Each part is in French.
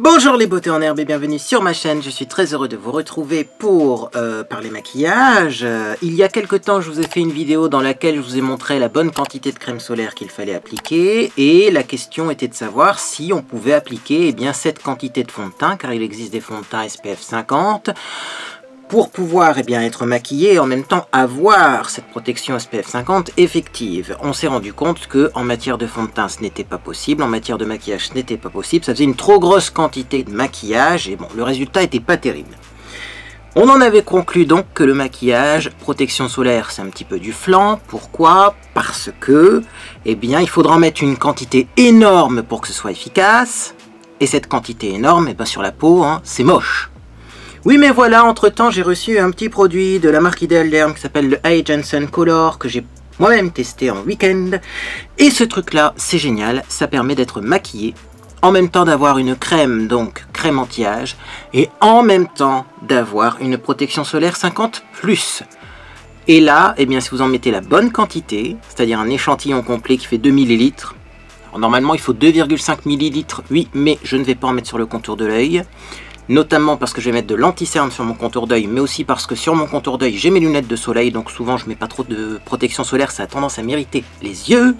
Bonjour les beautés en herbe et bienvenue sur ma chaîne, je suis très heureux de vous retrouver pour parler maquillage. Il y a quelque temps je vous ai fait une vidéo dans laquelle je vous ai montré la bonne quantité de crème solaire qu'il fallait appliquer et la question était de savoir si on pouvait appliquer cette quantité de fond de teint, car il existe des fonds de teint SPF 50 pour pouvoir être maquillé et en même temps avoir cette protection SPF 50 effective. On s'est rendu compte que en matière de fond de teint ce n'était pas possible, en matière de maquillage ce n'était pas possible, ça faisait une trop grosse quantité de maquillage et bon, le résultat n'était pas terrible. On en avait conclu donc que le maquillage, protection solaire, c'est un petit peu du flan. Pourquoi? Parce que, il faudra en mettre une quantité énorme pour que ce soit efficace. Et cette quantité énorme, sur la peau, c'est moche. Oui, mais voilà, entre-temps, j'ai reçu un petit produit de la marque Ideal Derm qui s'appelle le Age Sun Color, que j'ai moi-même testé en week-end. Et ce truc-là, c'est génial, ça permet d'être maquillé, en même temps d'avoir une crème, donc crème anti-âge, et en même temps d'avoir une protection solaire 50+. Et là, si vous en mettez la bonne quantité, c'est-à-dire un échantillon complet qui fait 2 ml, alors normalement il faut 2,5 ml, oui, mais je ne vais pas en mettre sur le contour de l'œil, notamment parce que je vais mettre de l'anti-cerne sur mon contour d'œil, mais aussi parce que sur mon contour d'œil j'ai mes lunettes de soleil, donc souvent je mets pas trop de protection solaire, ça a tendance à m'irriter les yeux.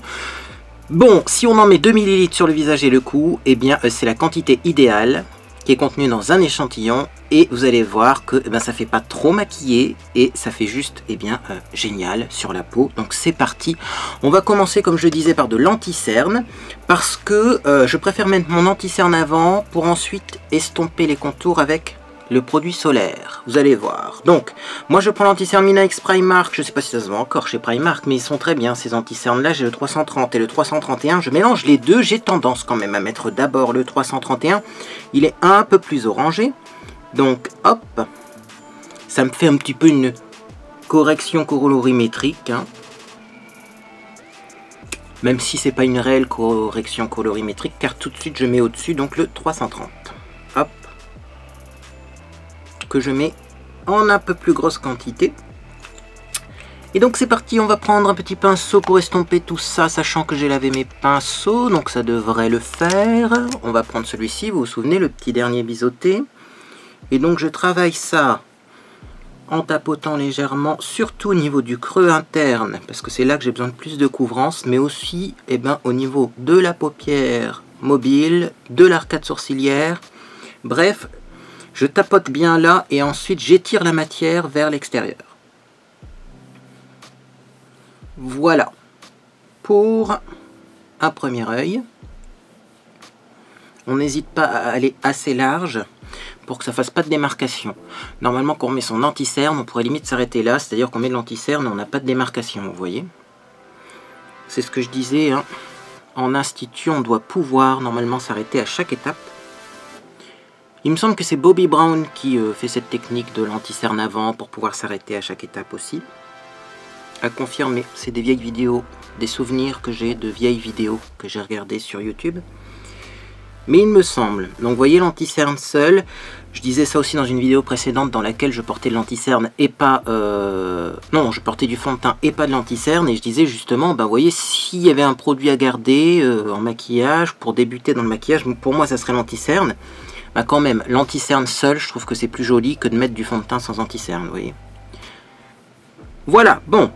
Bon, si on en met 2 ml sur le visage et le cou, c'est la quantité idéale qui est contenue dans un échantillon, et vous allez voir que ça fait pas trop maquillé et ça fait juste génial sur la peau. Donc c'est parti, on va commencer comme je le disais par de l'anti-cerne, parce que je préfère mettre mon anti-cerne avant pour ensuite estomper les contours avec le produit solaire, vous allez voir. Donc moi je prends l'anti-cerne Minax Primark, je sais pas si ça se vend encore chez Primark, mais ils sont très bien ces anti-cernes là. J'ai le 330 et le 331, je mélange les deux, j'ai tendance quand même à mettre d'abord le 331, il est un peu plus orangé, donc hop, ça me fait un petit peu une correction colorimétrique, même si c'est pas une réelle correction colorimétrique, car tout de suite je mets au dessus donc le 330, hop, que je mets en un peu plus grosse quantité. Et donc c'est parti, on va prendre un petit pinceau pour estomper tout ça, sachant que j'ai lavé mes pinceaux, donc ça devrait le faire. On va prendre celui-ci, vous vous souvenez, le petit dernier biseauté. Et donc je travaille ça en tapotant légèrement, surtout au niveau du creux interne, parce que c'est là que j'ai besoin de plus de couvrance, mais aussi au niveau de la paupière mobile, de l'arcade sourcilière, bref. Je tapote bien là et ensuite j'étire la matière vers l'extérieur. Voilà pour un premier œil. On n'hésite pas à aller assez large pour que ça fasse pas de démarcation. Normalement quand on met son anti-cerne, on pourrait limite s'arrêter là, c'est-à-dire qu'on met de l'anti-cerne, on n'a pas de démarcation, vous voyez. C'est ce que je disais, en institut on doit pouvoir normalement s'arrêter à chaque étape. Il me semble que c'est Bobbi Brown qui fait cette technique de l'anti-cerne avant pour pouvoir s'arrêter à chaque étape aussi. À confirmer, c'est des vieilles vidéos, des souvenirs que j'ai de vieilles vidéos que j'ai regardées sur YouTube. Mais il me semble, donc vous voyez l'anti-cerne seul, je disais ça aussi dans une vidéo précédente dans laquelle je portais de l'anti-cerne et pas... non, je portais du fond de teint et pas de l'anti-cerne, et je disais justement, vous voyez, s'il y avait un produit à garder en maquillage, pour débuter dans le maquillage, pour moi ça serait l'anti-cerne. Quand même, l'anti-cerne seul, je trouve que c'est plus joli que de mettre du fond de teint sans anti-cerne, vous voyez. Voilà, bon,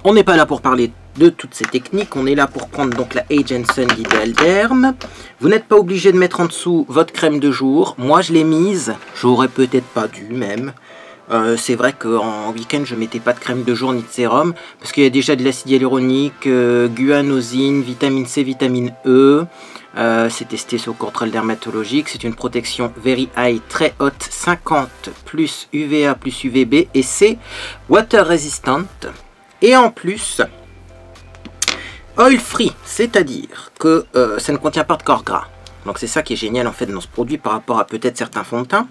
on n'est pas là pour parler de toutes ces techniques, on est là pour prendre donc la Age Sun d'Ideal Derm. Vous n'êtes pas obligé de mettre en dessous votre crème de jour, moi je l'ai mise, j'aurais peut-être pas dû même. C'est vrai qu'en week-end je mettais pas de crème de jour ni de sérum, parce qu'il y a déjà de l'acide hyaluronique, guanosine, vitamine C, vitamine E. C'est testé sur contrôle dermatologique, c'est une protection Very High très haute, 50 plus UVA plus UVB, et c'est water resistant, et en plus oil free, c'est-à-dire que ça ne contient pas de corps gras. Donc c'est ça qui est génial en fait dans ce produit par rapport à peut-être certains fonds de teint,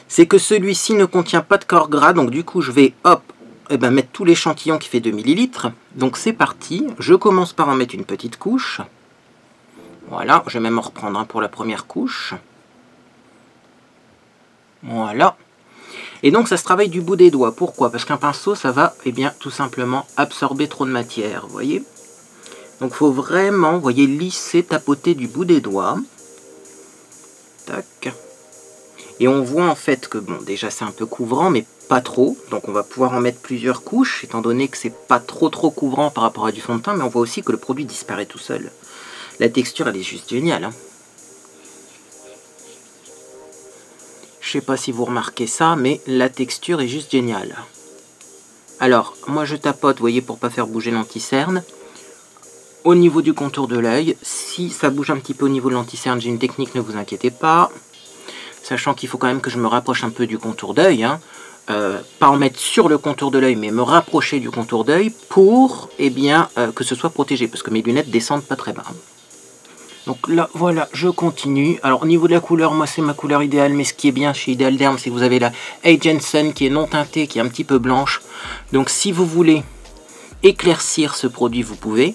c'est que celui-ci ne contient pas de corps gras, donc du coup je vais hop mettre tout l'échantillon qui fait 2 ml. Donc c'est parti, je commence par en mettre une petite couche. Voilà, je vais même en reprendre un pour la première couche. Voilà. Et donc ça se travaille du bout des doigts. Pourquoi? Parce qu'un pinceau, ça va tout simplement absorber trop de matière, vous voyez. Donc il faut vraiment, vous voyez, lisser, tapoter du bout des doigts. Tac. Et on voit en fait que, bon, déjà c'est un peu couvrant, mais pas trop. Donc on va pouvoir en mettre plusieurs couches, étant donné que c'est pas trop couvrant par rapport à du fond de teint, mais on voit aussi que le produit disparaît tout seul. La texture, elle est juste géniale, hein. Je sais pas si vous remarquez ça, mais la texture est juste géniale. Alors, moi je tapote, vous voyez, pour pas faire bouger l'anti-cerne. Au niveau du contour de l'œil, si ça bouge un petit peu au niveau de l'anti-cerne, j'ai une technique, ne vous inquiétez pas. Sachant qu'il faut quand même que je me rapproche un peu du contour d'œil, hein. Pas en mettre sur le contour de l'œil, mais me rapprocher du contour d'œil pour, eh bien, que ce soit protégé, parce que mes lunettes descendent pas très bas. Donc là, voilà, je continue. Alors au niveau de la couleur, moi c'est ma couleur idéale, mais ce qui est bien chez Ideal Derm, c'est que vous avez la Agent Sun qui est non teintée, qui est un petit peu blanche. Donc si vous voulez éclaircir ce produit, vous pouvez.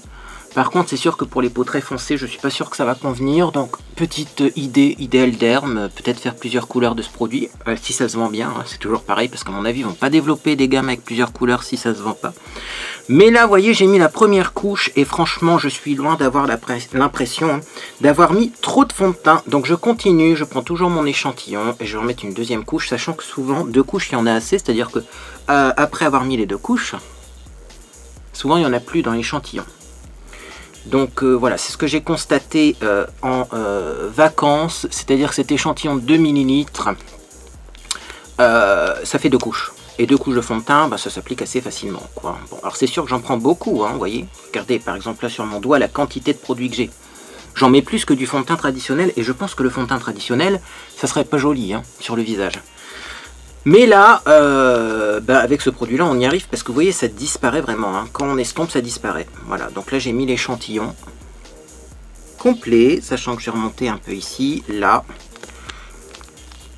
Par contre, c'est sûr que pour les peaux très foncées, je suis pas sûr que ça va convenir. Donc, petite idée, Ideal Derm, peut-être faire plusieurs couleurs de ce produit, si ça se vend bien. Hein, c'est toujours pareil, parce qu'à mon avis, ils vont pas développer des gammes avec plusieurs couleurs si ça se vend pas. Mais là, vous voyez, j'ai mis la première couche, et franchement, je suis loin d'avoir l'impression d'avoir mis trop de fond de teint. Donc, je continue, je prends toujours mon échantillon, et je vais remettre une deuxième couche, sachant que souvent, 2 couches, il y en a assez. C'est-à-dire que, après avoir mis les 2 couches, souvent, il n'y en a plus dans l'échantillon. Donc voilà, c'est ce que j'ai constaté en vacances, c'est-à-dire que cet échantillon de 2 ml, ça fait 2 couches. Et 2 couches de fond de teint, bah, ça s'applique assez facilement, quoi. Bon, alors c'est sûr que j'en prends beaucoup, hein, vous voyez. Regardez par exemple là sur mon doigt la quantité de produits que j'ai. J'en mets plus que du fond de teint traditionnel, et je pense que le fond de teint traditionnel, ça serait pas joli, hein, sur le visage. Mais là, avec ce produit-là, on y arrive parce que vous voyez, ça disparaît vraiment. Hein. Quand on estompe, ça disparaît. Voilà, donc là, j'ai mis l'échantillon complet, sachant que j'ai remonté un peu ici, là.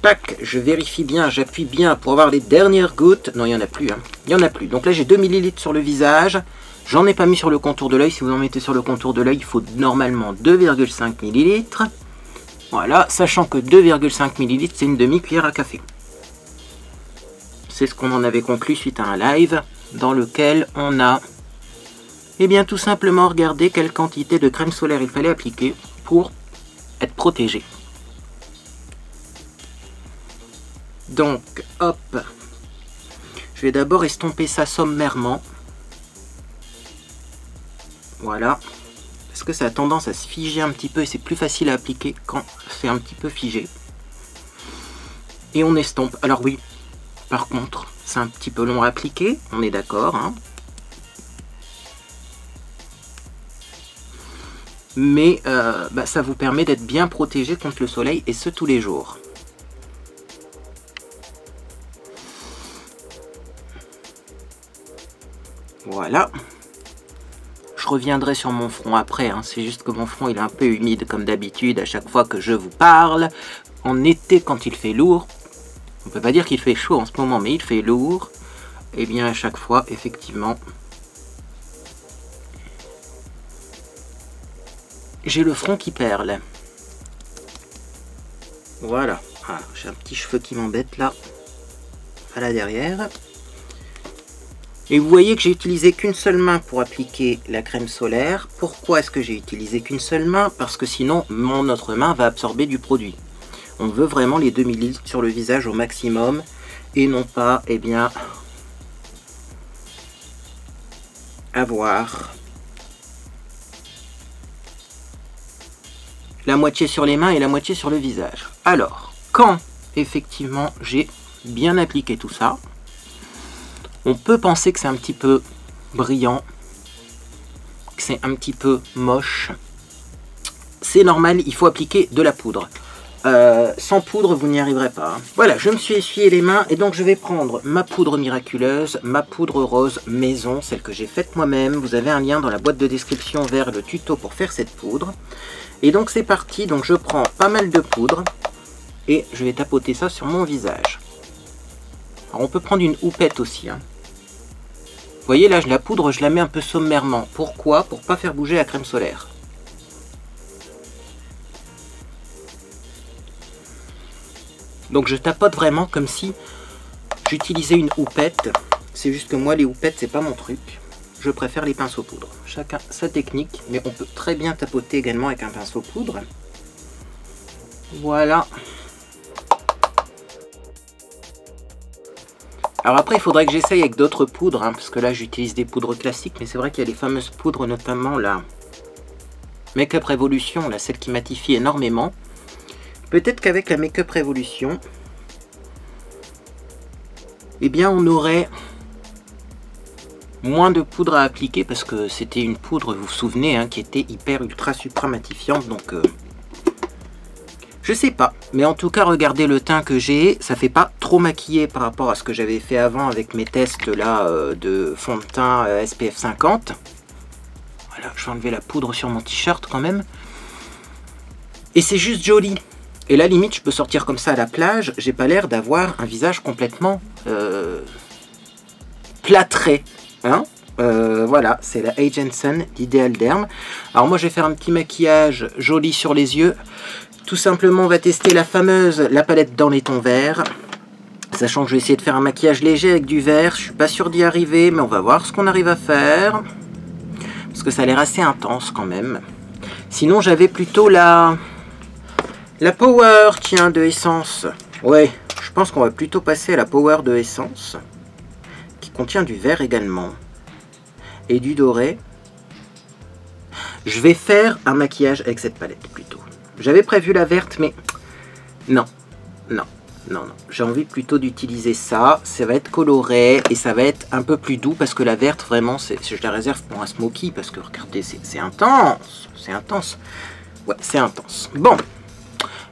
Tac, je vérifie bien, j'appuie bien pour avoir les dernières gouttes. Non, il n'y en a plus. Hein. Il n'y en a plus. Donc là, j'ai 2 ml sur le visage. J'en ai pas mis sur le contour de l'œil. Si vous en mettez sur le contour de l'œil, il faut normalement 2,5 ml. Voilà, sachant que 2,5 ml, c'est une demi-cuillère à café. C'est ce qu'on en avait conclu suite à un live dans lequel on a bien tout simplement regardé quelle quantité de crème solaire il fallait appliquer pour être protégé. Donc, hop, je vais d'abord estomper ça sommairement. Voilà, parce que ça a tendance à se figer un petit peu et c'est plus facile à appliquer quand c'est un petit peu figé. Et on estompe. Alors oui, par contre, c'est un petit peu long à appliquer, on est d'accord, hein. Mais ça vous permet d'être bien protégé contre le soleil, et ce tous les jours. Voilà. Je reviendrai sur mon front après, hein. C'est juste que mon front il est un peu humide comme d'habitude à chaque fois que je vous parle. En été, quand il fait lourd, on peut pas dire qu'il fait chaud en ce moment, mais il fait lourd. Et bien à chaque fois, effectivement, j'ai le front qui perle. Voilà. Ah, j'ai un petit cheveu qui m'embête là, à la derrière. Et vous voyez que j'ai utilisé qu'une seule main pour appliquer la crème solaire. Pourquoi est-ce que j'ai utilisé qu'une seule main? Parce que sinon, mon autre main va absorber du produit. On veut vraiment les 2 ml sur le visage au maximum et non pas, avoir la moitié sur les mains et la moitié sur le visage. Alors, quand effectivement j'ai bien appliqué tout ça, on peut penser que c'est un petit peu brillant, que c'est un petit peu moche. C'est normal, il faut appliquer de la poudre. Sans poudre, vous n'y arriverez pas. Hein. Voilà, je me suis essuyé les mains et donc je vais prendre ma poudre miraculeuse, ma poudre rose maison, celle que j'ai faite moi-même. Vous avez un lien dans la boîte de description vers le tuto pour faire cette poudre. Et donc c'est parti, donc je prends pas mal de poudre et je vais tapoter ça sur mon visage. Alors on peut prendre une houppette aussi. Hein. Vous voyez là, la poudre, je la mets un peu sommairement. Pourquoi? Pour pas faire bouger la crème solaire. Donc je tapote vraiment comme si j'utilisais une houppette. C'est juste que moi les houpettes c'est pas mon truc. Je préfère les pinceaux poudre. Chacun sa technique, mais on peut très bien tapoter également avec un pinceau poudre. Voilà. Alors après, il faudrait que j'essaye avec d'autres poudres, hein, parce que là, j'utilise des poudres classiques, mais c'est vrai qu'il y a les fameuses poudres, notamment la Make-up Revolution, là, celle qui matifie énormément. Peut-être qu'avec la Make-up Revolution, eh bien, on aurait moins de poudre à appliquer, parce que c'était une poudre, vous vous souvenez, hein, qui était hyper ultra supra matifiante, donc je sais pas, mais en tout cas regardez le teint que j'ai, ça fait pas trop maquillé par rapport à ce que j'avais fait avant avec mes tests là de fond de teint SPF 50. Voilà, je vais enlever la poudre sur mon t-shirt quand même. Et c'est juste joli. Et là limite je peux sortir comme ça à la plage, j'ai pas l'air d'avoir un visage complètement plâtré, hein. Voilà, c'est la Agenson d'Ideal Derm. Alors moi je vais faire un petit maquillage joli sur les yeux. Tout simplement on va tester la palette dans les tons verts. Sachant que je vais essayer de faire un maquillage léger avec du vert. Je suis pas sûr d'y arriver, mais on va voir ce qu'on arrive à faire. Parce que ça a l'air assez intense quand même. Sinon j'avais plutôt la Power, tiens, de Essence. Ouais, je pense qu'on va plutôt passer à la Power de Essence. Qui contient du vert également. Et du doré. Je vais faire un maquillage avec cette palette plutôt. J'avais prévu la verte, mais non. J'ai envie plutôt d'utiliser ça. Ça va être coloré et ça va être un peu plus doux parce que la verte, vraiment, je la réserve pour un smoky parce que regardez, c'est intense. C'est intense. Ouais, c'est intense. Bon.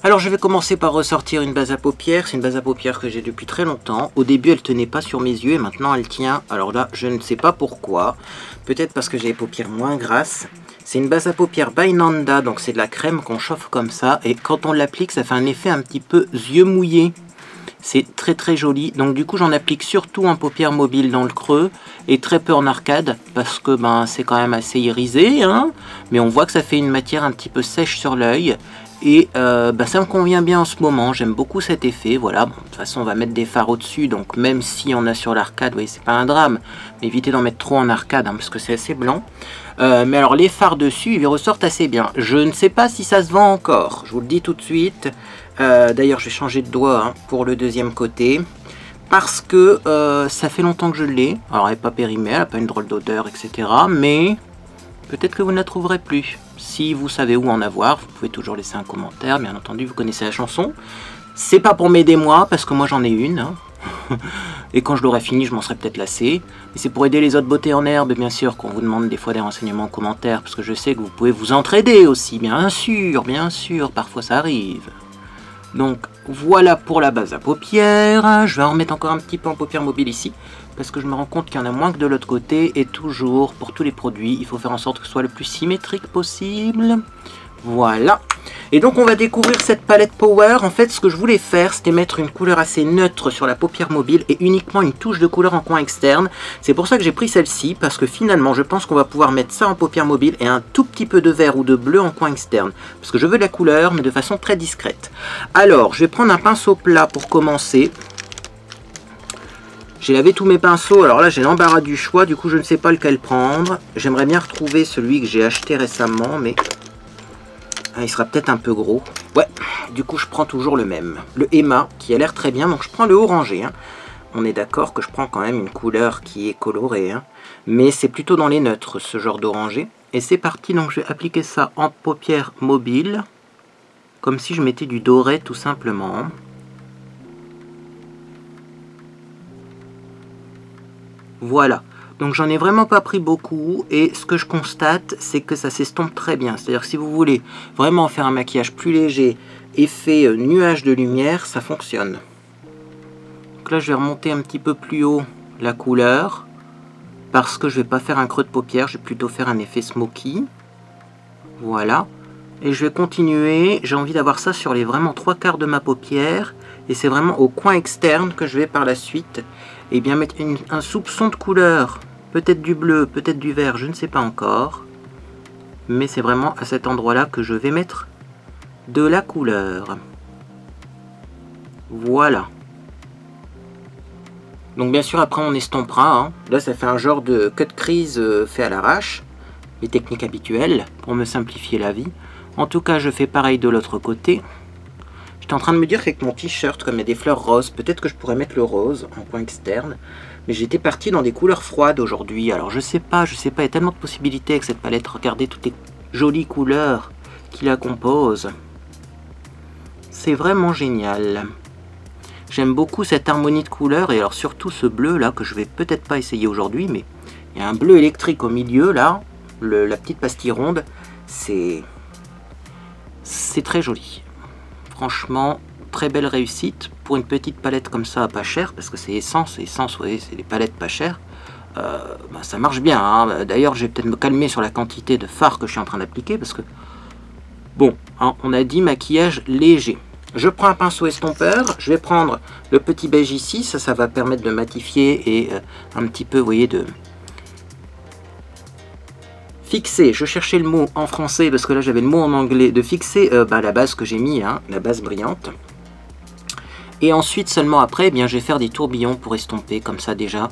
Alors, je vais commencer par ressortir une base à paupières. C'est une base à paupières que j'ai depuis très longtemps. Au début, elle tenait pas sur mes yeux et maintenant, elle tient. Alors là, je ne sais pas pourquoi. Peut-être parce que j'ai les paupières moins grasses. C'est une base à paupières by Nanda, donc c'est de la crème qu'on chauffe comme ça. Et quand on l'applique, ça fait un effet un petit peu yeux mouillés. C'est très très joli. Donc du coup, j'en applique surtout en paupières mobiles dans le creux. Et très peu en arcade, parce que ben, c'est quand même assez irisé. Hein, mais on voit que ça fait une matière un petit peu sèche sur l'œil. Et ben, ça me convient bien en ce moment. J'aime beaucoup cet effet. Voilà, bon, de toute façon, on va mettre des fards au-dessus. Donc même si on a sur l'arcade, oui, c'est pas un drame. Mais évitez d'en mettre trop en arcade, hein, parce que c'est assez blanc. Mais alors les fards dessus, ils ressortent assez bien. Je ne sais pas si ça se vend encore, je vous le dis tout de suite. D'ailleurs, je vais changer de doigt hein, pour le deuxième côté. Parce que ça fait longtemps que je l'ai. Alors elle n'est pas périmée, elle n'a pas une drôle d'odeur, etc. Mais peut-être que vous ne la trouverez plus. Si vous savez où en avoir, vous pouvez toujours laisser un commentaire. Bien entendu, vous connaissez la chanson. C'est pas pour m'aider moi, parce que moi j'en ai une. Hein. Et quand je l'aurai fini, je m'en serai peut-être lassé. Mais c'est pour aider les autres beautés en herbe, bien sûr, qu'on vous demande des fois des renseignements en commentaire, parce que je sais que vous pouvez vous entraider aussi, bien sûr, parfois ça arrive. Donc voilà pour la base à paupières. Je vais en remettre encore un petit peu en paupières mobiles ici, parce que je me rends compte qu'il y en a moins que de l'autre côté, et toujours, pour tous les produits, il faut faire en sorte que ce soit le plus symétrique possible. Voilà. Et donc on va découvrir cette palette Power. En fait, ce que je voulais faire, c'était mettre une couleur assez neutre sur la paupière mobile et uniquement une touche de couleur en coin externe. C'est pour ça que j'ai pris celle-ci, parce que finalement, je pense qu'on va pouvoir mettre ça en paupière mobile et un tout petit peu de vert ou de bleu en coin externe. Parce que je veux de la couleur, mais de façon très discrète. Alors, je vais prendre un pinceau plat pour commencer. J'ai lavé tous mes pinceaux, alors là j'ai l'embarras du choix, du coup je ne sais pas lequel prendre. J'aimerais bien retrouver celui que j'ai acheté récemment, mais... Ah, il sera peut-être un peu gros. Ouais, du coup je prends toujours le même. Le Emma, qui a l'air très bien, donc je prends le orangé. Hein. On est d'accord que je prends quand même une couleur qui est colorée. Hein. Mais c'est plutôt dans les neutres, ce genre d'orangé. Et c'est parti, donc je vais appliquer ça en paupière mobile. Comme si je mettais du doré tout simplement. Voilà. Donc j'en ai vraiment pas pris beaucoup et ce que je constate c'est que ça s'estompe très bien. C'est-à-dire que si vous voulez vraiment faire un maquillage plus léger, effet nuage de lumière, ça fonctionne. Donc là je vais remonter un petit peu plus haut la couleur parce que je vais pas faire un creux de paupière, je vais plutôt faire un effet smoky. Voilà. Et je vais continuer, j'ai envie d'avoir ça sur les vraiment 3/4 de ma paupière et c'est vraiment au coin externe que je vais par la suite et bien mettre un soupçon de couleur. Peut-être du bleu, peut-être du vert, je ne sais pas encore. Mais c'est vraiment à cet endroit-là que je vais mettre de la couleur. Voilà. Donc bien sûr, après on estompera. Hein. Là, ça fait un genre de cut crease fait à l'arrache. Les techniques habituelles pour me simplifier la vie. En tout cas, je fais pareil de l'autre côté. J'étais en train de me dire qu'avec mon t-shirt, comme il y a des fleurs roses, peut-être que je pourrais mettre le rose en coin externe. Mais j'étais parti dans des couleurs froides aujourd'hui. Alors je sais pas, il y a tellement de possibilités avec cette palette. Regardez toutes les jolies couleurs qui la composent. C'est vraiment génial. J'aime beaucoup cette harmonie de couleurs, et alors surtout ce bleu là que je vais peut-être pas essayer aujourd'hui, mais il y a un bleu électrique au milieu là, la petite pastille ronde, c'est très joli. Franchement, très belle réussite pour une petite palette comme ça, pas chère, parce que c'est Essence, vous voyez, c'est des palettes pas chères. Bah, ça marche bien, hein. D'ailleurs, je vais peut-être me calmer sur la quantité de fard que je suis en train d'appliquer, parce que, bon, hein, on a dit maquillage léger. Je prends un pinceau estompeur, je vais prendre le petit beige ici, ça va permettre de matifier et un petit peu, vous voyez, de fixer. Je cherchais le mot en français, parce que là j'avais le mot en anglais, de fixer la base que j'ai mis, hein, la base brillante. Et ensuite, seulement après, eh bien, je vais faire des tourbillons pour estomper, comme ça déjà,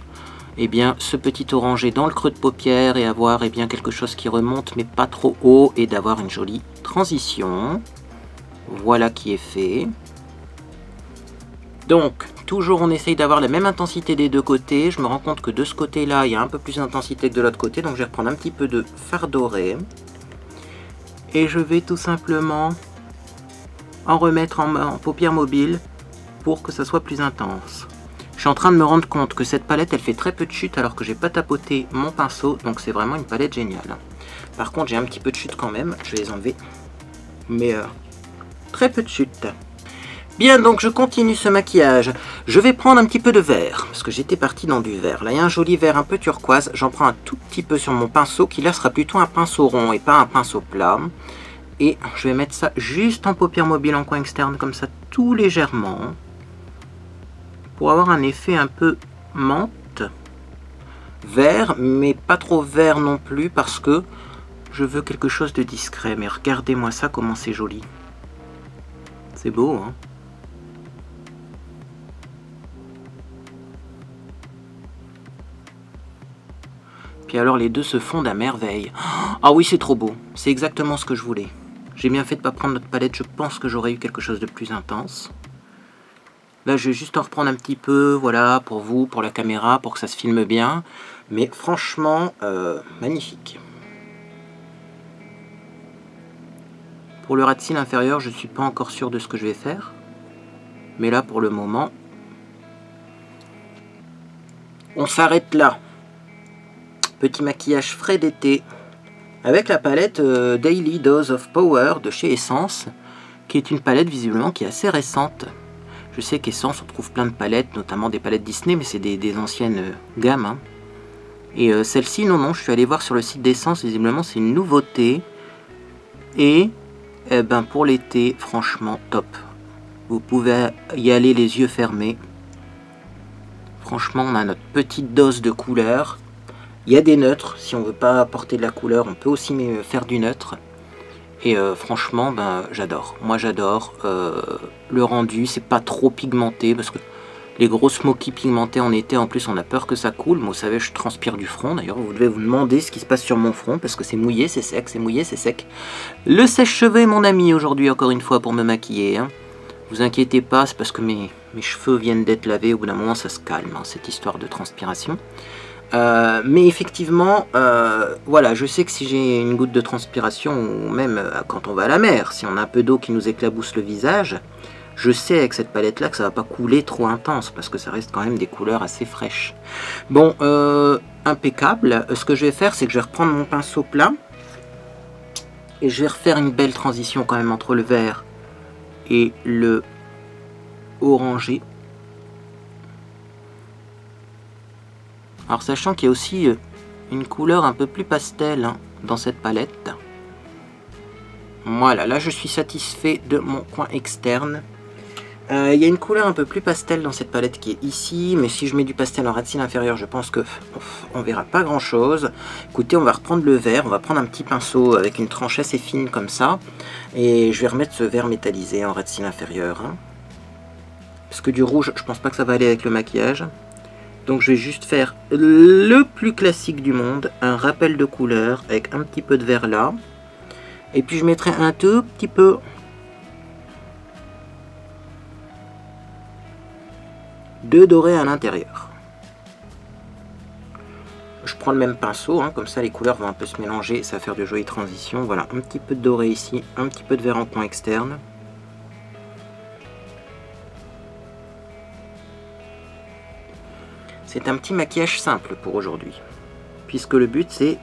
eh bien, ce petit orangé dans le creux de paupière et avoir eh bien, quelque chose qui remonte, mais pas trop haut, et d'avoir une jolie transition. Voilà qui est fait. Donc, toujours on essaye d'avoir la même intensité des deux côtés. Je me rends compte que de ce côté-là, il y a un peu plus d'intensité que de l'autre côté, donc je vais reprendre un petit peu de fard doré. Et je vais tout simplement en remettre en paupière mobile, pour que ça soit plus intense. Je suis en train de me rendre compte que cette palette elle fait très peu de chute alors que j'ai pas tapoté mon pinceau, donc c'est vraiment une palette géniale. Par contre j'ai un petit peu de chute quand même, je vais les enlever, mais très peu de chute. Bien, donc je continue ce maquillage. Je vais prendre un petit peu de vert, parce que j'étais parti dans du vert. Là il y a un joli vert un peu turquoise, j'en prends un tout petit peu sur mon pinceau, qui là sera plutôt un pinceau rond et pas un pinceau plat. Et je vais mettre ça juste en paupière mobile en coin externe, comme ça tout légèrement, pour avoir un effet un peu menthe, vert, mais pas trop vert non plus, parce que je veux quelque chose de discret. Mais regardez-moi ça, comment c'est joli. C'est beau, hein? Puis alors les deux se fondent à merveille. Ah oui, c'est trop beau. C'est exactement ce que je voulais. J'ai bien fait de ne pas prendre notre palette, je pense que j'aurais eu quelque chose de plus intense. Là, je vais juste en reprendre un petit peu, voilà, pour vous, pour la caméra, pour que ça se filme bien. Mais franchement, magnifique. Pour le ras de cils inférieur, je ne suis pas encore sûr de ce que je vais faire. Mais là, pour le moment, on s'arrête là. Petit maquillage frais d'été, avec la palette Daily Dose of Power de chez Essence, qui est une palette visiblement qui est assez récente. Je sais qu'Essence, on trouve plein de palettes, notamment des palettes Disney, mais c'est des anciennes gammes. Hein. Et celle-ci, non, je suis allé voir sur le site d'Essence, visiblement c'est une nouveauté. Et ben, pour l'été, franchement, top. Vous pouvez y aller les yeux fermés. Franchement, on a notre petite dose de couleur. Il y a des neutres, si on veut pas apporter de la couleur, on peut aussi faire du neutre. Et franchement, ben, j'adore. Moi, j'adore. Le rendu, c'est pas trop pigmenté, parce que les gros smoky pigmentés en été, en plus, on a peur que ça coule. Moi, vous savez, je transpire du front. D'ailleurs, vous devez vous demander ce qui se passe sur mon front, parce que c'est mouillé, c'est sec, c'est mouillé, c'est sec. Le sèche-cheveux est mon ami aujourd'hui, encore une fois, pour me maquiller. Hein. Vous inquiétez pas, c'est parce que mes cheveux viennent d'être lavés. Au bout d'un moment, ça se calme, hein, cette histoire de transpiration. Mais effectivement, voilà, je sais que si j'ai une goutte de transpiration, ou même quand on va à la mer, si on a un peu d'eau qui nous éclabousse le visage, je sais avec cette palette là que ça va pas couler trop intense, parce que ça reste quand même des couleurs assez fraîches. Bon, impeccable. Ce que je vais faire, c'est que je vais reprendre mon pinceau plat, et je vais refaire une belle transition quand même entre le vert et le orangé. Alors sachant qu'il y a aussi une couleur un peu plus pastel, hein, dans cette palette. Voilà, là je suis satisfait de mon coin externe. Il y a une couleur un peu plus pastel dans cette palette qui est ici, mais si je mets du pastel en ras de cils inférieur, je pense que on verra pas grand chose. Écoutez, on va reprendre le vert, on va prendre un petit pinceau avec une tranche assez fine comme ça, et je vais remettre ce vert métallisé en ras de cils inférieur. Hein. Parce que du rouge, je pense pas que ça va aller avec le maquillage. Donc je vais juste faire le plus classique du monde, un rappel de couleur avec un petit peu de vert là. Et puis je mettrai un tout petit peu de doré à l'intérieur. Je prends le même pinceau, hein, comme ça les couleurs vont un peu se mélanger, ça va faire de jolies transitions. Voilà, un petit peu de doré ici, un petit peu de vert en coin externe. C'est un petit maquillage simple pour aujourd'hui, puisque le but c'est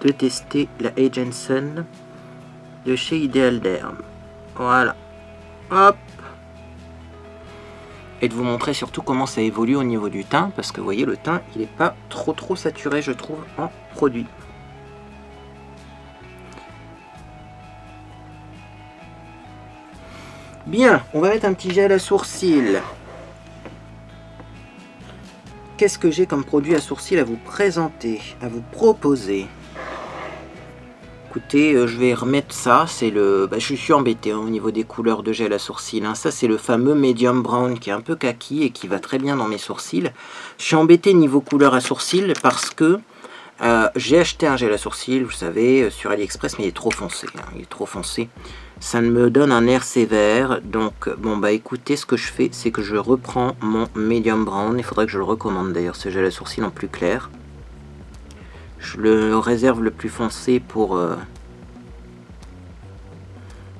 de tester la Agenson de chez Ideal Derm. Voilà, hop, et de vous montrer surtout comment ça évolue au niveau du teint, parce que vous voyez le teint il n'est pas trop saturé je trouve en produit. Bien, on va mettre un petit gel à sourcils. Qu'est-ce que j'ai comme produit à sourcils à vous présenter, à vous proposer? Écoutez, je vais remettre ça, c'est le... je suis embêté hein, au niveau des couleurs de gel à sourcils. Hein. Ça, c'est le fameux Medium Brown qui est un peu kaki et qui va très bien dans mes sourcils. Je suis embêté niveau couleur à sourcils parce que j'ai acheté un gel à sourcils, vous savez, sur AliExpress, mais il est trop foncé. Hein. Il est trop foncé. Ça me donne un air sévère. Donc, bon, écoutez, ce que je fais, c'est que je reprends mon Medium Brown. Il faudrait que je le recommande d'ailleurs, ce gel à sourcils en plus clair. Je le réserve le plus foncé pour...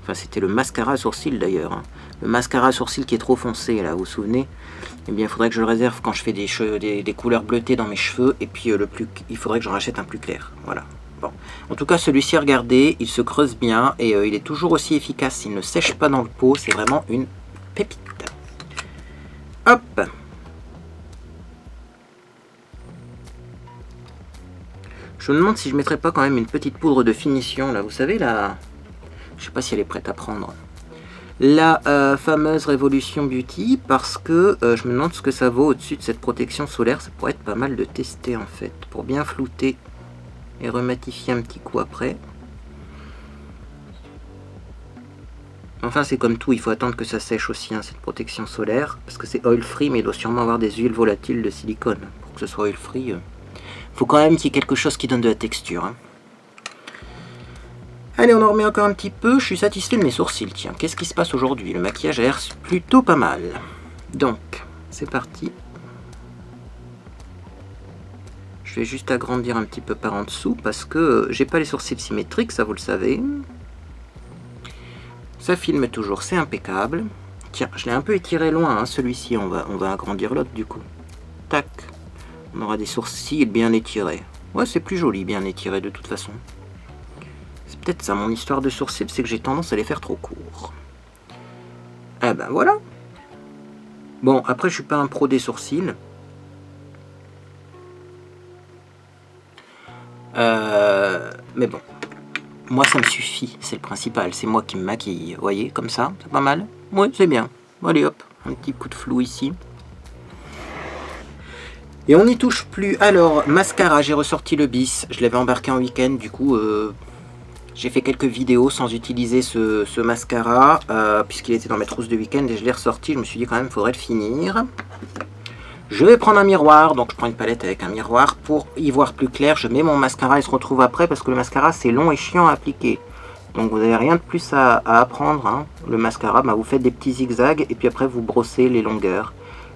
Enfin, c'était le mascara à sourcils d'ailleurs. Hein. Le mascara à sourcils qui est trop foncé, là, vous vous souvenez? Eh bien, il faudrait que je le réserve quand je fais des couleurs bleutées dans mes cheveux. Et puis, il faudrait que j'en rachète un plus clair. Voilà. Bon. En tout cas, celui-ci, regardez, il se creuse bien. Et il est toujours aussi efficace. Il ne sèche pas dans le pot. C'est vraiment une pépite. Hop! Je me demande si je mettrais pas quand même une petite poudre de finition, là, vous savez, là, je sais pas si elle est prête à prendre. La fameuse Révolution Beauty, parce que je me demande ce que ça vaut au-dessus de cette protection solaire. Ça pourrait être pas mal de tester, en fait, pour bien flouter et rematifier un petit coup après. Enfin, c'est comme tout, il faut attendre que ça sèche aussi, hein, cette protection solaire, parce que c'est oil free, mais il doit sûrement avoir des huiles volatiles de silicone. Pour que ce soit oil free... faut quand même qu'il y ait quelque chose qui donne de la texture. Hein. Allez, on en remet encore un petit peu. Je suis satisfait de mes sourcils. Tiens, qu'est-ce qui se passe aujourd'hui? Le maquillage a l'air plutôt pas mal. Donc, c'est parti. Je vais juste agrandir un petit peu par en dessous parce que j'ai pas les sourcils symétriques, ça vous le savez. Ça filme toujours, c'est impeccable. Tiens, je l'ai un peu étiré loin, hein, celui-ci. On va agrandir l'autre du coup. Tac. On aura des sourcils bien étirés. Ouais, c'est plus joli, bien étiré de toute façon. C'est peut-être ça, mon histoire de sourcils, c'est que j'ai tendance à les faire trop courts. Ah ben voilà. Bon, après, je suis pas un pro des sourcils. Mais bon. Moi, ça me suffit, c'est le principal. C'est moi qui me maquille. Vous voyez, comme ça, c'est pas mal. Oui, c'est bien. Allez, hop, un petit coup de flou ici. Et on n'y touche plus. Alors, mascara, j'ai ressorti le bis. Je l'avais embarqué en week-end, du coup, j'ai fait quelques vidéos sans utiliser ce mascara, puisqu'il était dans mes trousses de week-end et je l'ai ressorti. Je me suis dit quand même, il faudrait le finir. Je vais prendre un miroir, donc je prends une palette avec un miroir pour y voir plus clair. Je mets mon mascara et se retrouve après, parce que le mascara, c'est long et chiant à appliquer. Donc vous n'avez rien de plus à apprendre. Hein. Le mascara, vous faites des petits zigzags et puis après vous brossez les longueurs.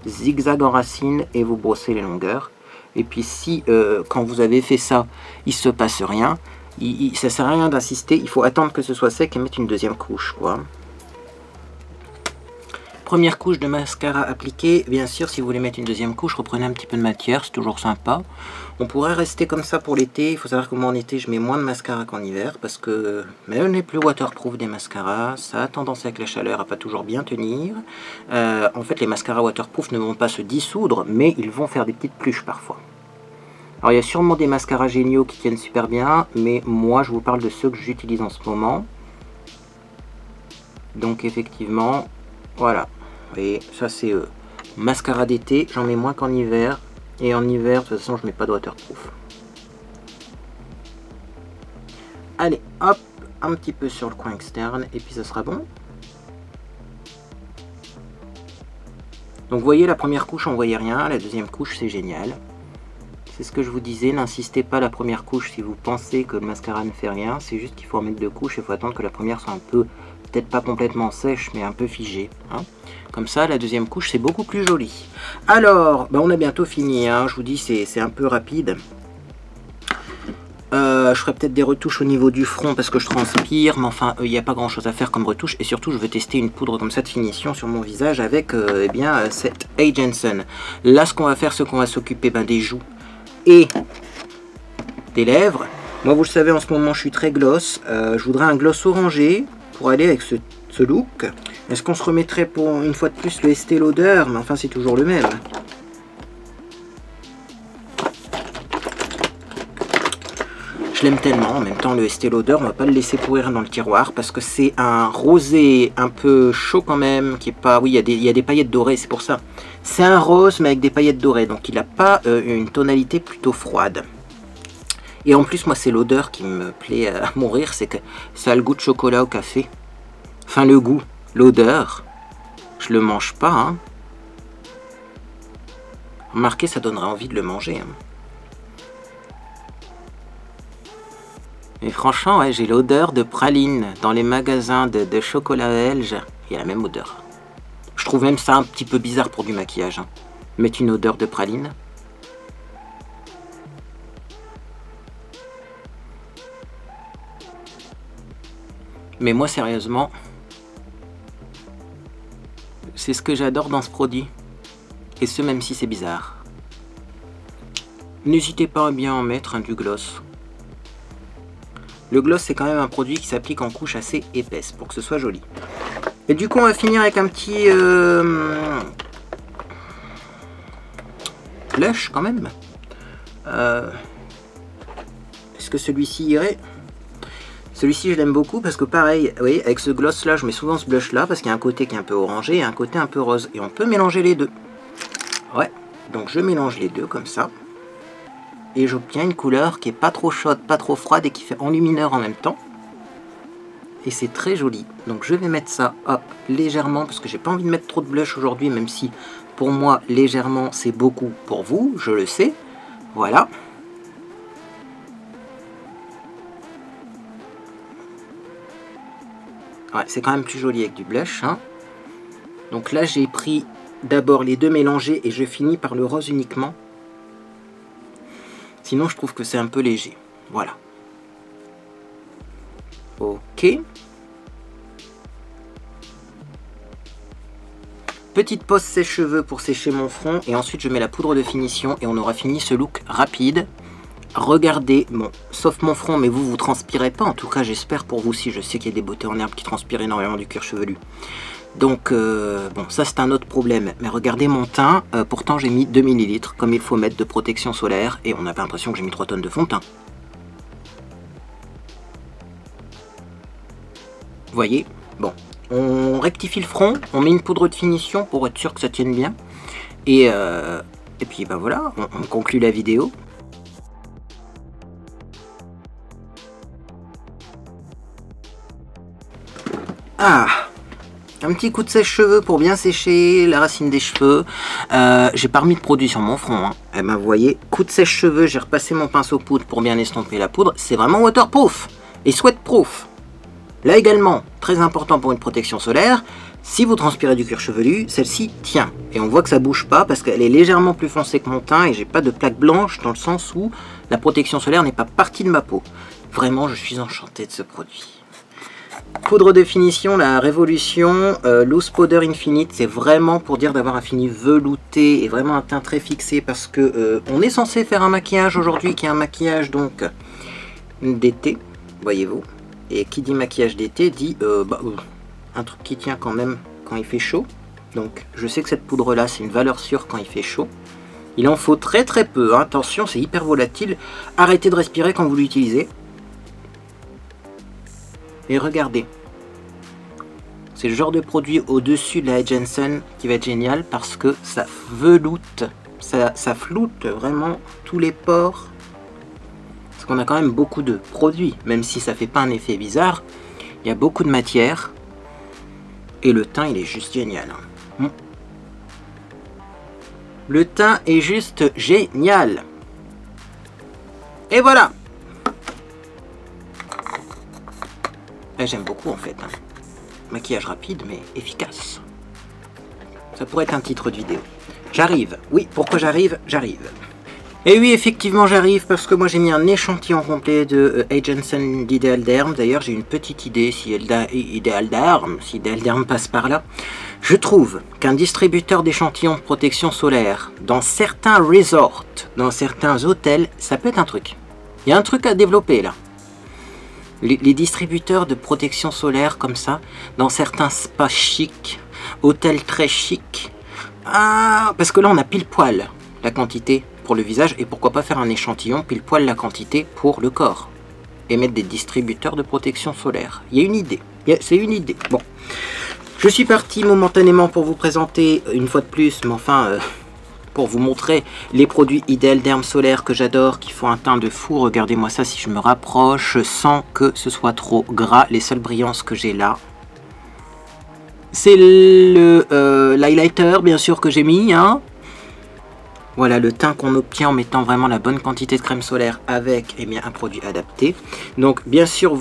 Zigzag en racine et vous brossez les longueurs. Et puis si quand vous avez fait ça, il se passe rien, ça sert à rien d'insister, il faut attendre que ce soit sec et mettre une deuxième couche, quoi. Première couche de mascara appliquée, bien sûr, si vous voulez mettre une deuxième couche, reprenez un petit peu de matière, c'est toujours sympa. On pourrait rester comme ça pour l'été, il faut savoir que moi en été je mets moins de mascara qu'en hiver, parce que même les plus waterproof des mascaras, ça a tendance avec la chaleur à pas toujours bien tenir. En fait les mascaras waterproof ne vont pas se dissoudre, mais ils vont faire des petites pluches parfois. Alors il y a sûrement des mascaras géniaux qui tiennent super bien, mais moi je vous parle de ceux que j'utilise en ce moment. Donc effectivement, voilà. Et ça c'est mascara d'été, j'en mets moins qu'en hiver. Et en hiver, de toute façon, je mets pas de waterproof. Allez, hop, un petit peu sur le coin externe, et puis ça sera bon. Donc vous voyez, la première couche, on voyait rien. La deuxième couche, c'est génial. C'est ce que je vous disais, n'insistez pas la première couche si vous pensez que le mascara ne fait rien. C'est juste qu'il faut en mettre deux couches, et il faut attendre que la première soit un peu peut-être pas complètement sèche, mais un peu figée. Hein. Comme ça, la deuxième couche, c'est beaucoup plus joli. Alors, on a bientôt fini. Hein. Je vous dis, c'est un peu rapide. Je ferai peut-être des retouches au niveau du front parce que je transpire, mais enfin, il n'y a pas grand-chose à faire comme retouche. Et surtout, je veux tester une poudre comme ça de finition sur mon visage avec cette A. Jensen. Là, ce qu'on va faire, c'est qu'on va s'occuper des joues et des lèvres. Moi, vous le savez, en ce moment, je suis très gloss. Je voudrais un gloss orangé pour aller avec ce look. Est-ce qu'on se remettrait pour une fois de plus le Estée Lauder? Mais enfin, c'est toujours le même. Je l'aime tellement, en même temps le Estée Lauder, on va pas le laisser pourrir dans le tiroir parce que c'est un rosé un peu chaud quand même, qui est pas... Oui, il y a des paillettes dorées, c'est pour ça. C'est un rose mais avec des paillettes dorées, donc il n'a pas une tonalité plutôt froide. Et en plus, moi, c'est l'odeur qui me plaît à mourir, c'est que ça a le goût de chocolat au café. Enfin, le goût, l'odeur, je le mange pas. Hein. Remarquez, ça donnerait envie de le manger. Hein. Mais franchement, ouais, j'ai l'odeur de praline dans les magasins de chocolat belge. Il y a la même odeur. Je trouve même ça un petit peu bizarre pour du maquillage. Hein. Mettre une odeur de praline. Mais moi, sérieusement, c'est ce que j'adore dans ce produit. Et ce, même si c'est bizarre. N'hésitez pas à bien en mettre du gloss. Le gloss, c'est quand même un produit qui s'applique en couche assez épaisse pour que ce soit joli. Et du coup, on va finir avec un petit blush quand même. Est-ce que celui-ci irait? Celui-ci, je l'aime beaucoup parce que pareil, vous voyez, avec ce gloss-là, je mets souvent ce blush-là parce qu'il y a un côté qui est un peu orangé et un côté un peu rose. Et on peut mélanger les deux. Ouais, donc je mélange les deux comme ça. Et j'obtiens une couleur qui est pas trop chaude, pas trop froide et qui fait enlumineur en même temps. Et c'est très joli. Donc je vais mettre ça, hop, légèrement, parce que j'ai pas envie de mettre trop de blush aujourd'hui, même si pour moi, légèrement, c'est beaucoup pour vous, je le sais. Voilà. Ouais, c'est quand même plus joli avec du blush. Hein. Donc là, j'ai pris d'abord les deux mélangés et je finis par le rose uniquement. Sinon, je trouve que c'est un peu léger. Voilà. Ok. Petite pause sèche-cheveux pour sécher mon front. Et ensuite, je mets la poudre de finition et on aura fini ce look rapide. Regardez, bon, sauf mon front, mais vous transpirez pas. En tout cas, j'espère pour vous si je sais qu'il y a des beautés en herbe qui transpirent énormément du cuir chevelu. Donc, bon, ça c'est un autre problème. Mais regardez mon teint, pourtant j'ai mis 2 ml, comme il faut mettre de protection solaire, et on avait l'impression que j'ai mis 3 tonnes de fond de teint. Vous voyez? Bon, on rectifie le front, on met une poudre de finition pour être sûr que ça tienne bien. Et puis voilà, on conclut la vidéo. Ah! Un petit coup de sèche-cheveux pour bien sécher la racine des cheveux. J'ai pas remis de produit sur mon front. Hein. Eh ben, vous voyez, coup de sèche-cheveux, j'ai repassé mon pinceau poudre pour bien estomper la poudre. C'est vraiment waterproof et sweatproof. Là également, très important pour une protection solaire, si vous transpirez du cuir chevelu, celle-ci tient. Et on voit que ça bouge pas parce qu'elle est légèrement plus foncée que mon teint et j'ai pas de plaque blanche dans le sens où la protection solaire n'est pas partie de ma peau. Vraiment, je suis enchanté de ce produit. Poudre de finition, la Révolution Loose Powder Infinite, c'est vraiment pour dire d'avoir un fini velouté et vraiment un teint très fixé parce que on est censé faire un maquillage aujourd'hui qui est un maquillage donc d'été, voyez-vous. Et qui dit maquillage d'été dit un truc qui tient quand même quand il fait chaud. Donc je sais que cette poudre là c'est une valeur sûre quand il fait chaud. Il en faut très très peu, hein. Attention, c'est hyper volatile. Arrêtez de respirer quand vous l'utilisez. Et regardez, c'est le genre de produit au-dessus de la Jensen qui va être génial parce que ça veloute, ça floute vraiment tous les pores. Parce qu'on a quand même beaucoup de produits, même si ça fait pas un effet bizarre, il y a beaucoup de matière et le teint il est juste génial. Le teint est juste génial. Et voilà. J'aime beaucoup en fait. Maquillage rapide mais efficace. Ça pourrait être un titre de vidéo. J'arrive. Oui, pourquoi j'arrive? J'arrive. Et oui, effectivement, j'arrive parce que moi j'ai mis un échantillon complet de Agenson d'Ideal Derm. D'ailleurs, j'ai une petite idée si Ideal Derm passe par là. Je trouve qu'un distributeur d'échantillons de protection solaire dans certains resorts, dans certains hôtels, ça peut être un truc. Il y a un truc à développer là. Les distributeurs de protection solaire comme ça, dans certains spas chics, hôtels très chics. Ah, parce que là on a pile poil la quantité pour le visage et pourquoi pas faire un échantillon pile poil la quantité pour le corps et mettre des distributeurs de protection solaire. Il y a une idée, c'est une idée. Bon, je suis parti momentanément pour vous présenter une fois de plus, mais enfin pour vous montrer les produits Ideal Derm solaire que j'adore, qui font un teint de fou. Regardez-moi ça si je me rapproche sans que ce soit trop gras. Les seules brillances que j'ai là, c'est l'highlighter bien sûr que j'ai mis, hein. Voilà le teint qu'on obtient en mettant vraiment la bonne quantité de crème solaire avec un produit adapté. Donc bien sûr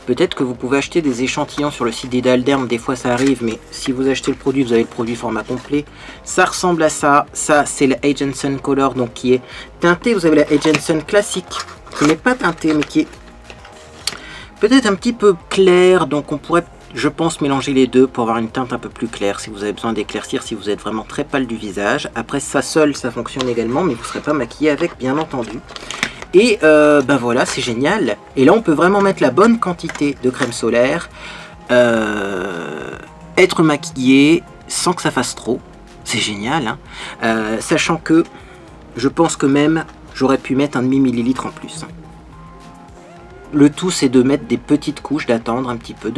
peut-être que vous pouvez acheter des échantillons sur le site d'Ideal Derm, des fois ça arrive, mais si vous achetez le produit, vous avez le produit format complet. Ça ressemble à ça, ça c'est la Agenson Color, donc qui est teinté. Vous avez la Agenson classique, qui n'est pas teintée, mais qui est peut-être un petit peu clair, donc on pourrait, je pense, mélanger les deux pour avoir une teinte un peu plus claire si vous avez besoin d'éclaircir, si vous êtes vraiment très pâle du visage. Après ça seul, ça fonctionne également, mais vous ne serez pas maquillé avec, bien entendu. Et ben voilà, c'est génial. Et là, on peut vraiment mettre la bonne quantité de crème solaire, être maquillé sans que ça fasse trop. C'est génial, hein. Sachant que je pense que même j'aurais pu mettre un demi-millilitre en plus. Le tout, c'est de mettre des petites couches, d'attendre un petit peu,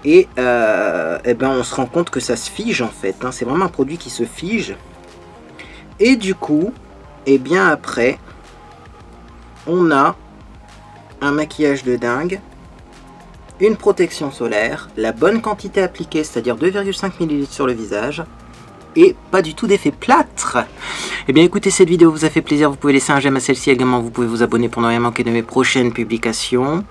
et ben on se rend compte que ça se fige en fait, hein. C'est vraiment un produit qui se fige. Et du coup, et bien après, on a un maquillage de dingue, une protection solaire, la bonne quantité appliquée, c'est-à-dire 2,5 ml sur le visage, et pas du tout d'effet plâtre. Et bien écoutez, cette vidéo vous a fait plaisir, vous pouvez laisser un j'aime à celle-ci, également vous pouvez vous abonner pour ne rien manquer de mes prochaines publications.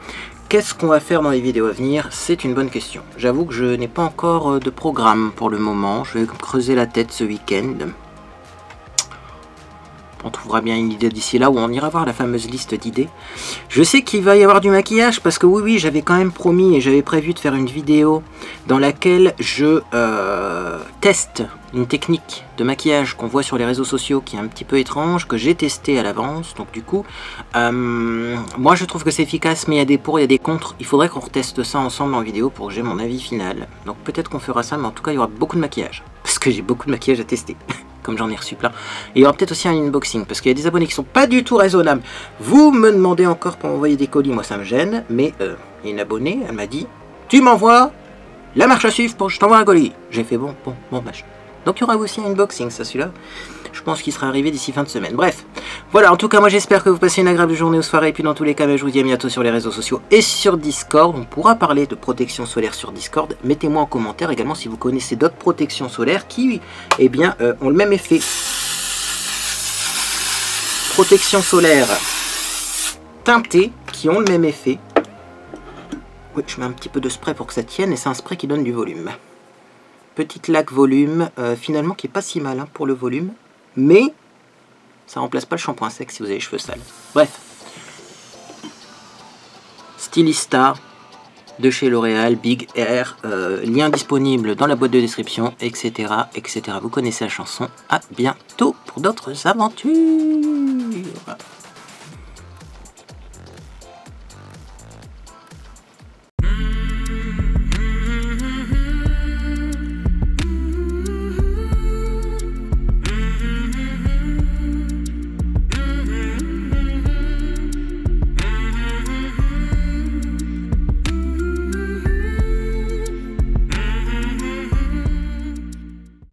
Qu'est-ce qu'on va faire dans les vidéos à venir? C'est une bonne question. J'avoue que je n'ai pas encore de programme pour le moment, je vais creuser la tête ce week-end. On trouvera bien une idée d'ici là, où on ira voir la fameuse liste d'idées. Je sais qu'il va y avoir du maquillage, parce que oui, j'avais quand même promis et j'avais prévu de faire une vidéo dans laquelle je teste une technique de maquillage qu'on voit sur les réseaux sociaux qui est un petit peu étrange, que j'ai testé à l'avance. Donc du coup, moi je trouve que c'est efficace, mais il y a des pour, il y a des contre. Il faudrait qu'on reteste ça ensemble en vidéo pour que j'ai mon avis final. Donc peut-être qu'on fera ça, mais en tout cas il y aura beaucoup de maquillage, parce que j'ai beaucoup de maquillage à tester. Comme j'en ai reçu plein. Et il y aura peut-être aussi un unboxing, parce qu'il y a des abonnés qui sont pas du tout raisonnables. Vous me demandez encore pour m'envoyer des colis, moi ça me gêne, mais il y a une abonnée, elle m'a dit, tu m'envoies la marche à suivre pour que je t'envoie un colis. J'ai fait bon, machin. Donc il y aura aussi un unboxing, ça celui-là. Je pense qu'il sera arrivé d'ici fin de semaine. Bref, voilà, en tout cas moi j'espère que vous passez une agréable journée ou soirée. Et puis dans tous les cas, je vous dis à bientôt sur les réseaux sociaux et sur Discord. On pourra parler de protection solaire sur Discord. Mettez-moi en commentaire également si vous connaissez d'autres protections solaires qui, eh bien, ont le même effet. Protection solaire teintée qui ont le même effet. Oui, je mets un petit peu de spray pour que ça tienne, et c'est un spray qui donne du volume. Petite laque volume, finalement qui est pas si mal hein, pour le volume, mais ça remplace pas le shampoing sec si vous avez les cheveux sales. Bref, Stylista de chez L'Oréal, Big Air, lien disponible dans la boîte de description, etc., etc. Vous connaissez la chanson. À bientôt pour d'autres aventures.